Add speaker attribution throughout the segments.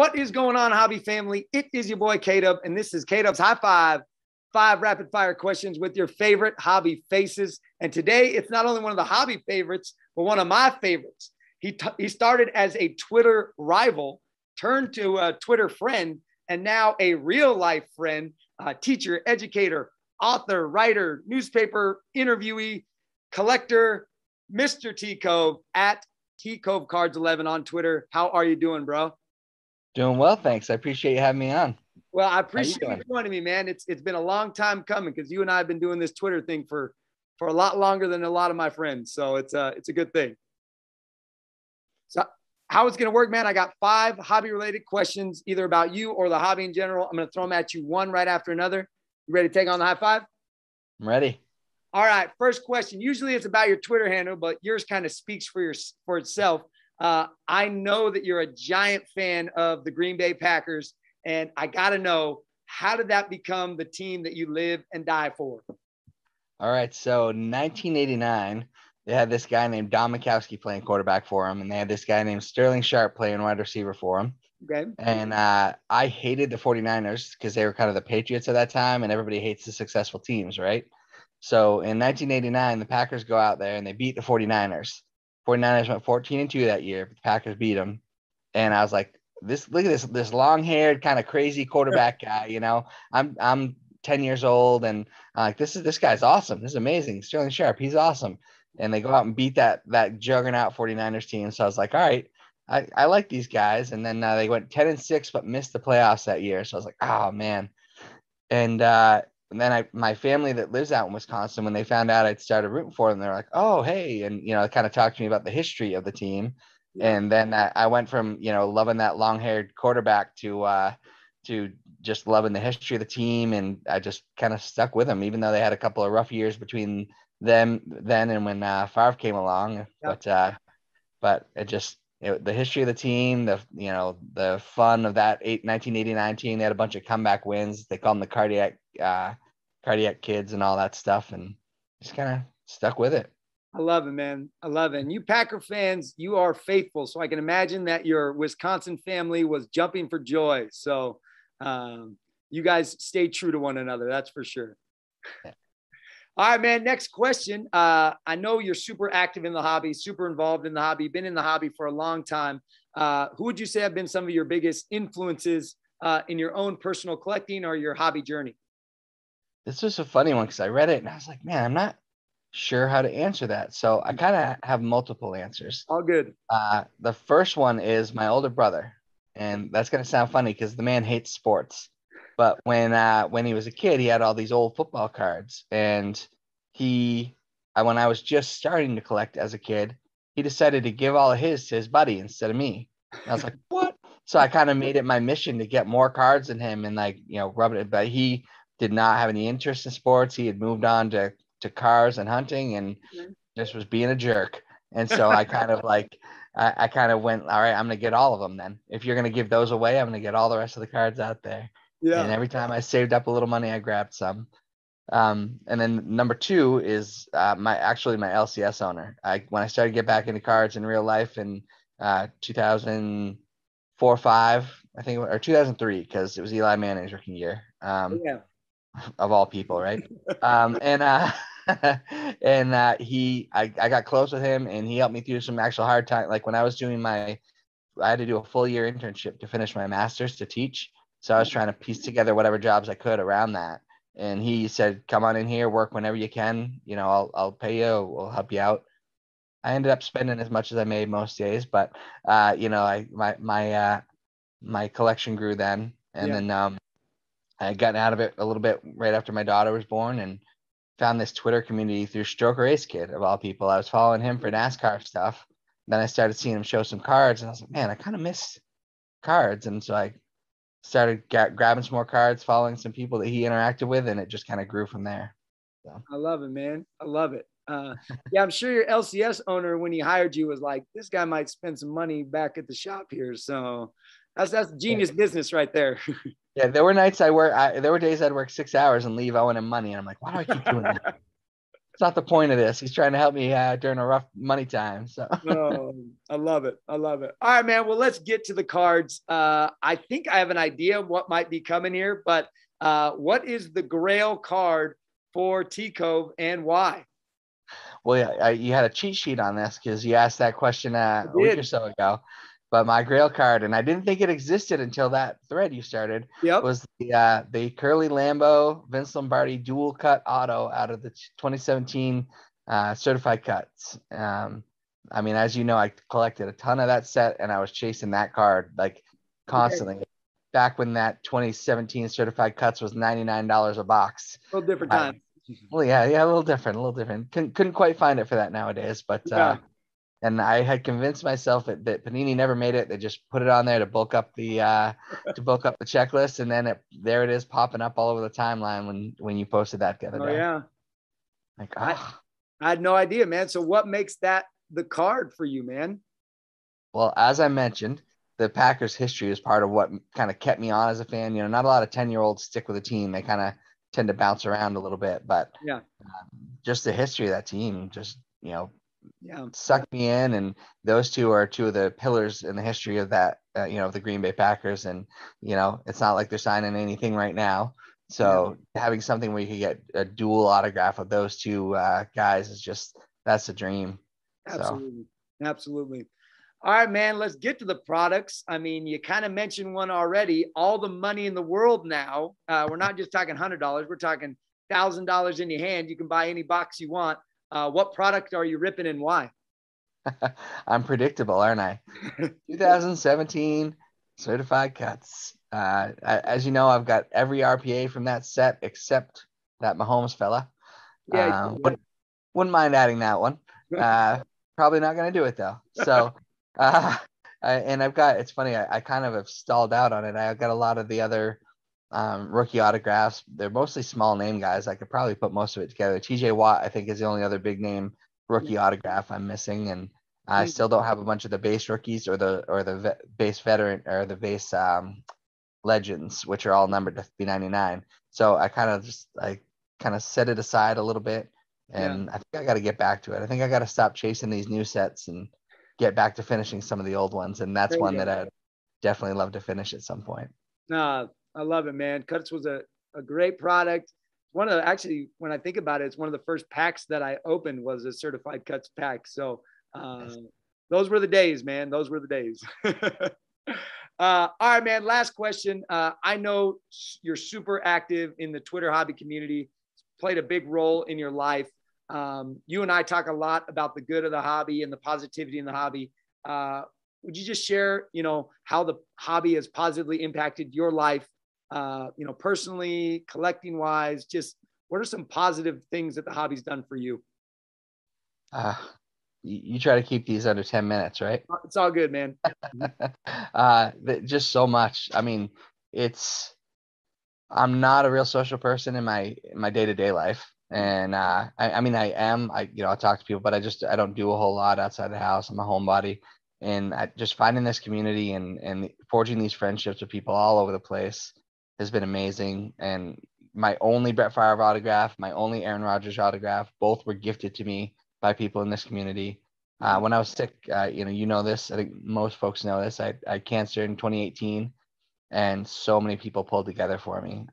Speaker 1: What is going on, hobby family? It is your boy K-Dub, and this is K-Dub's High Five. 5 rapid fire questions with your favorite hobby faces. And today it's not only one of the hobby favorites, but one of my favorites. He started as a Twitter rival, turned to a Twitter friend, and now a real life friend, teacher, educator, author, writer, newspaper interviewee, collector, Mr. T Cove at T Cove Cards 11 on Twitter. How are you doing, bro?
Speaker 2: Doing well, thanks. I appreciate you having me on.
Speaker 1: Well, I appreciate you joining me, man. It's been a long time coming because you and I have been doing this Twitter thing for a lot longer than a lot of my friends. So it's a good thing. So how it's going to work, man, I got 5 hobby-related questions, either about you or the hobby in general. I'm going to throw them at you one right after another. You ready to take on the high five?
Speaker 2: I'm ready.
Speaker 1: All right, first question. Usually it's about your Twitter handle, but yours kind of speaks for itself. I know that you're a giant fan of the Green Bay Packers, and I got to know, how did that become the team that you live and die for?
Speaker 2: All right, so 1989, they had this guy named Don Majkowski playing quarterback for him, and they had this guy named Sterling Sharpe playing wide receiver for him.
Speaker 1: Okay.
Speaker 2: And I hated the 49ers because they were kind of the Patriots at that time, and everybody hates the successful teams, right? So in 1989, the Packers go out there and they beat the 49ers. 49ers went 14-2 that year, but the Packers beat them. And I was like, look at this long-haired, kind of crazy quarterback guy, you know. I'm 10 years old, and like, this guy's awesome. This is amazing. Sterling Sharpe, he's awesome. And they go out and beat that juggernaut 49ers team. So I was like, all right, I like these guys. And then they went 10-6, but missed the playoffs that year. So I was like, oh man. And then my family that lives out in Wisconsin, when they found out I'd started rooting for them, they're like, oh, hey. And, you know, kind of talked to me about the history of the team. Yeah. And then I went from, you know, loving that long-haired quarterback to just loving the history of the team. And I just kind of stuck with them, even though they had a couple of rough years between them then and when Favre came along. Yeah. But the history of the team, the fun of that 1989 team, they had a bunch of comeback wins. They call them the cardiac kids and all that stuff, and just kind of stuck with it.
Speaker 1: I love it, man. I love it. And you Packer fans, you are faithful. So I can imagine that your Wisconsin family was jumping for joy. So you guys stay true to one another. That's for sure. Yeah. All right, man. Next question. I know you're super active in the hobby, super involved in the hobby, been in the hobby for a long time. Who would you say have been some of your biggest influences in your own personal collecting or your hobby journey?
Speaker 2: This was a funny one because I read it and I was like, man, I'm not sure how to answer that. So I kind of have multiple answers.
Speaker 1: All good.
Speaker 2: The first one is my older brother. And that's going to sound funny because the man hates sports. But when he was a kid, he had all these old football cards. And when I was just starting to collect as a kid, he decided to give all of his to his buddy instead of me. And I was like, what? So I kind of made it my mission to get more cards than him and, like, you know, rub it. But he did not have any interest in sports. He had moved on to cars and hunting and just was being a jerk. And so I kind of I kind of went, all right, I'm going to get all of them then. If you're going to give those away, I'm going to get all the rest of the cards out there. Yeah. And every time I saved up a little money, I grabbed some. And then number 2 is my LCS owner. When I started to get back into cards in real life in 2004-5, I think, or 2003, because it was Eli Manning's rookie year. Of all people, right? I got close with him, and he helped me through some actual hard time. Like when I was doing I had to do a full year internship to finish my master's to teach. So I was trying to piece together whatever jobs I could around that. And he said, come on in here, work whenever you can. You know, I'll pay you. We'll help you out. I ended up spending as much as I made most days, but you know, my collection grew then, and then I got out of it a little bit right after my daughter was born, and found this Twitter community through Stroker Ace Kid, of all people. I was following him for NASCAR stuff. Then I started seeing him show some cards, and I was like, man, I kind of miss cards. And so I started grabbing some more cards, following some people that he interacted with, and it just kind of grew from there. So.
Speaker 1: I love it, man. I love it. Yeah, I'm sure your LCS owner, when he hired you, was like, this guy might spend some money back at the shop here. So that's genius business right there.
Speaker 2: Yeah, there were nights there were days I'd work 6 hours and leave owing him money. And I'm like, why do I keep doing that? not the point of this. He's trying to help me during a rough money time. So
Speaker 1: Oh, I love it. I love it. All right, man. Well, let's get to the cards. I think I have an idea of what might be coming here, but what is the Grail card for T Cove and why?
Speaker 2: well, yeah, you had a cheat sheet on this because you asked that question a week or so ago. But my Grail card, and I didn't think it existed until that thread you started,
Speaker 1: Yep.
Speaker 2: was the Curly Lambeau Vince Lombardi dual cut auto out of the 2017 certified cuts. I mean, as you know, I collected a ton of that set, and I was chasing that card like constantly.
Speaker 1: Okay.
Speaker 2: Back when that 2017 certified cuts was $99 a box.
Speaker 1: A little different time.
Speaker 2: Well, yeah, a little different, a little different. Couldn't quite find it for that nowadays, but
Speaker 1: Yeah.
Speaker 2: and I had convinced myself that Panini never made it. They just put it on there to bulk up the checklist, and then there it is popping up all over the timeline when you posted that the other
Speaker 1: Oh
Speaker 2: day.
Speaker 1: yeah.
Speaker 2: Like,
Speaker 1: I had no idea, man. So what makes that the card for you, man?
Speaker 2: Well, as I mentioned, the Packers' history is part of what kind of kept me on as a fan. You know, not a lot of 10-year-olds stick with a team. They kind of tend to bounce around a little bit, but
Speaker 1: Yeah.
Speaker 2: Just the history of that team, just,
Speaker 1: Yeah.
Speaker 2: sucked me in. And those two are two of the pillars in the history of that, the Green Bay Packers. And, it's not like they're signing anything right now. So having something where you could get a dual autograph of those two guys is that's a dream.
Speaker 1: Absolutely. So. Absolutely. All right, man, let's get to the products. I mean, you kind of mentioned one already. All the money in the world now. We're not just talking $100. We're talking $1,000 in your hand. You can buy any box you want. What product are you ripping and why?
Speaker 2: I'm predictable, aren't I? 2017 certified cuts. As you know, I've got every RPA from that set except that Mahomes fella.
Speaker 1: Yeah.
Speaker 2: Wouldn't mind adding that one. Probably not going to do it though. So, and it's funny. I kind of have stalled out on it. I've got a lot of the other rookie autographs. They're mostly small name guys. I could probably put most of it together. TJ Watt, I think, is the only other big name rookie autograph I'm missing, and I still don't have a bunch of the base rookies or the base veteran or the base legends, which are all numbered to 399. So I kind of set it aside a little bit, and I think I got to get back to it. I think I got to stop chasing these new sets and get back to finishing some of the old ones, and that's one that I'd definitely love to finish at some point.
Speaker 1: I love it, man. Cuts was a great product. When I think about it, it's one of the first packs that I opened was a certified Cuts pack. So those were the days, man. Those were the days. All right, man. Last question. I know you're super active in the Twitter hobby community. It's played a big role in your life. You and I talk a lot about the good of the hobby and the positivity in the hobby. Would you just share, how the hobby has positively impacted your life, personally, collecting wise? Just what are some positive things that the hobby's done for you?
Speaker 2: You try to keep these under 10 minutes, right?
Speaker 1: It's all good, man.
Speaker 2: Just so much. I mean, I'm not a real social person in my day-to-day life. And I talk to people, but I don't do a whole lot outside the house. I'm a homebody. And just finding this community and forging these friendships with people all over the place has been amazing. And my only Brett Favre autograph, my only Aaron Rodgers autograph, both were gifted to me by people in this community. When I was sick, you know this. I think most folks know this. I had cancer in 2018, and so many people pulled together for me.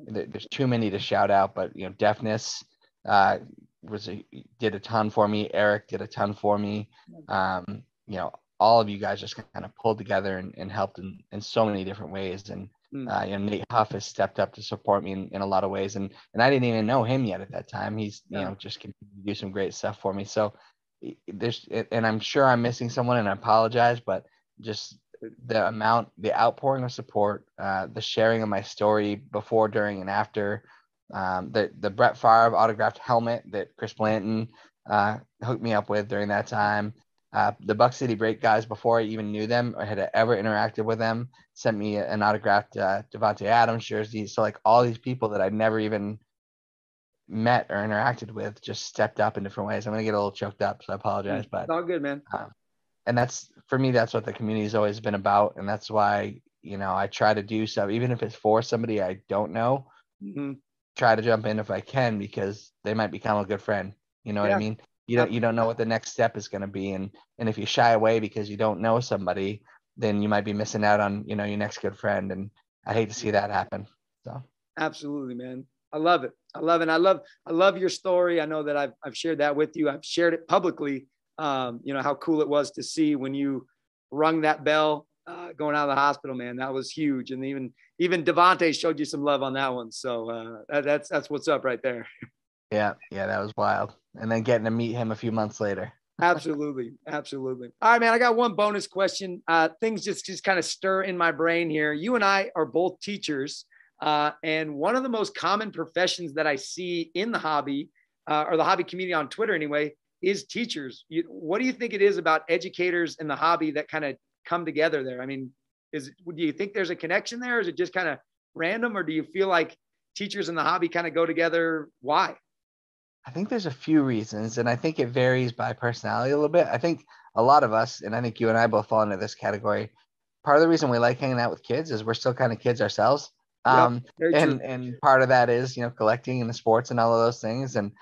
Speaker 2: There's too many to shout out, but Deafness did a ton for me. Eric did a ton for me. All of you guys just kind of pulled together and helped in so many different ways. And Nate Huff has stepped up to support me in a lot of ways. And I didn't even know him yet at that time. He's just continued to do some great stuff for me. So and I'm sure I'm missing someone, and I apologize, but just the outpouring of support, the sharing of my story before, during, and after, the Brett Favre autographed helmet that Chris Blanton hooked me up with during that time. The Buck City Break guys, before I even knew them or had ever interacted with them, sent me an autographed Davante Adams jersey. So like all these people that I'd never even met or interacted with just stepped up in different ways. I'm going to get a little choked up, so I apologize. But
Speaker 1: it's all good, man.
Speaker 2: And that's, for me, that's what the community has always been about. And that's why, I try to do stuff, even if it's for somebody I don't know. try to jump in if I can, because they might become a good friend. You know what I mean? You don't know what the next step is going to be. And if you shy away because you don't know somebody, then you might be missing out on, your next good friend. And I hate to see that happen. So.
Speaker 1: Absolutely, man. I love it. I love your story. I know that I've shared that with you. I've shared it publicly. How cool it was to see when you rung that bell going out of the hospital, man. That was huge. And even Devontae showed you some love on that one. So that's what's up right there.
Speaker 2: Yeah, that was wild. And then getting to meet him a few months later.
Speaker 1: Absolutely. All right, man. I got one bonus question. Things just kind of stir in my brain here. You and I are both teachers. And one of the most common professions that I see in the hobby, or the hobby community on Twitter anyway, is teachers. What do you think it is about educators and the hobby that kind of come together there? I mean, do you think there's a connection there? Or is it just kind of random? Or do you feel like teachers and the hobby kind of go together? Why?
Speaker 2: I think there's a few reasons, and I think it varies by personality a little bit. I think a lot of us, and I think you and I both fall into this category, part of the reason we like hanging out with kids is we're still kind of kids ourselves. And part of that is, collecting and the sports and all of those things, and,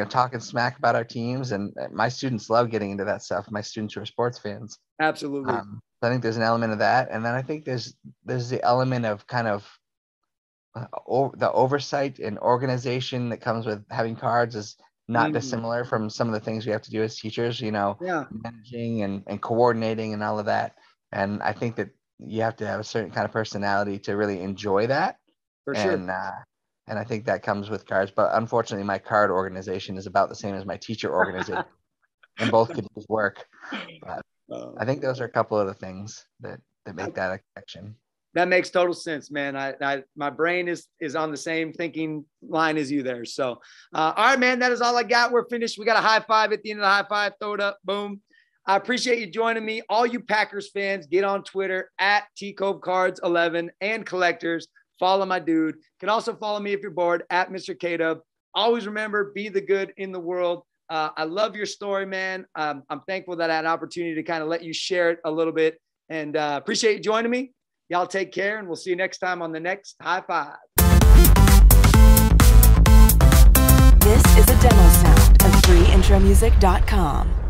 Speaker 2: talking smack about our teams. And my students love getting into that stuff. My students who are sports fans.
Speaker 1: Absolutely.
Speaker 2: I think there's an element of that. And then I think there's the element of kind of the oversight and organization that comes with having cards is not dissimilar from some of the things we have to do as teachers, managing and coordinating and all of that. And I think that you have to have a certain kind of personality to really enjoy that.
Speaker 1: For sure.
Speaker 2: And I think that comes with cards. But unfortunately, my card organization is about the same as my teacher organization. And both could use work. But I think those are a couple of the things that make that a connection.
Speaker 1: That makes total sense, man. My brain is on the same thinking line as you there. So, all right, man, that is all I got. We're finished. We got a high five at the end of the high five. Throw it up. Boom. I appreciate you joining me. All you Packers fans, get on Twitter at TCoveCards11 and collectors. Follow my dude. You can also follow me if you're bored at Mr. K-Dub. Always remember, be the good in the world. I love your story, man. I'm thankful that I had an opportunity to kind of let you share it a little bit, and appreciate you joining me. Y'all take care, and we'll see you next time on the next High Five.
Speaker 3: This is a demo sound of freeintromusic.com.